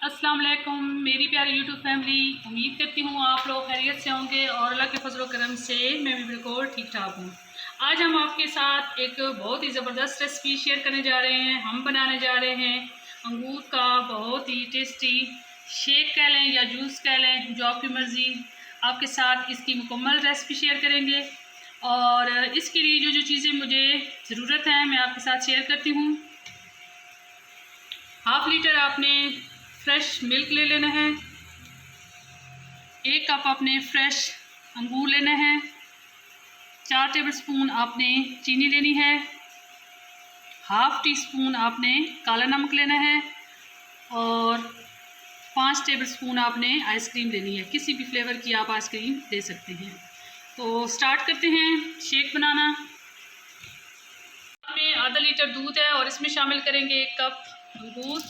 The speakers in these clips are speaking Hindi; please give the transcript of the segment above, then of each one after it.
अस्सलाम वालेकुम मेरी प्यारी यूट्यूब फैमिली। उम्मीद करती हूँ आप लोग खैरियत से होंगे और अल्लाह के फजल करम से मैं भी बिल्कुल ठीक ठाक हूँ। आज हम आपके साथ एक बहुत ही ज़बरदस्त रेसिपी शेयर करने जा रहे हैं। हम बनाने जा रहे हैं अंगूर का बहुत ही टेस्टी शेक कह लें या जूस कह लें, जो आपकी मर्ज़ी। आपके साथ इसकी मुकम्मल रेसिपी शेयर करेंगे और इसके लिए जो जो चीज़ें मुझे ज़रूरत है मैं आपके साथ शेयर करती हूँ। हाफ लीटर आपने फ्रेश मिल्क ले लेना है। 1 कप आपने फ्रेश अंगूर लेना है। 4 टेबलस्पून आपने चीनी लेनी है। हाफ टी स्पून आपने काला नमक लेना है और 5 टेबलस्पून आपने आइसक्रीम लेनी है। किसी भी फ्लेवर की आप आइसक्रीम ले सकते हैं। तो स्टार्ट करते हैं शेक बनाना। में आधा लीटर दूध है और इसमें शामिल करेंगे 1 कप अंगूर,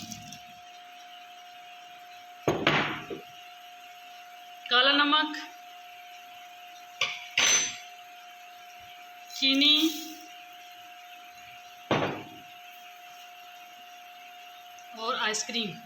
काला नमक, चीनी और आइसक्रीम।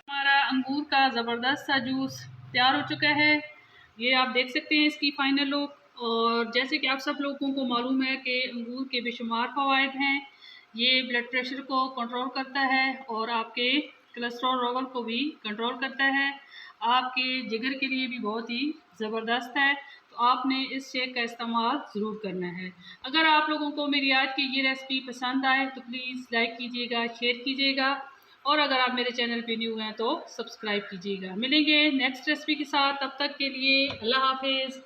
हमारा अंगूर का ज़बरदस्त सा जूस तैयार हो चुका है। ये आप देख सकते हैं इसकी फाइनल लुक। और जैसे कि आप सब लोगों को मालूम है कि अंगूर के बेशुमार फ़वाइद हैं। ये ब्लड प्रेशर को कंट्रोल करता है और आपके कोलेस्ट्रॉल लेवल को भी कंट्रोल करता है। आपके जिगर के लिए भी बहुत ही ज़बरदस्त है। तो आपने इस शेक का इस्तेमाल ज़रूर करना है। अगर आप लोगों को मेरी आज की ये रेसिपी पसंद आए तो प्लीज़ लाइक कीजिएगा, शेयर कीजिएगा और अगर आप मेरे चैनल पे न्यू हैं तो सब्सक्राइब कीजिएगा। मिलेंगे नेक्स्ट रेसिपी के साथ, तब तक के लिए अल्लाह हाफिज़।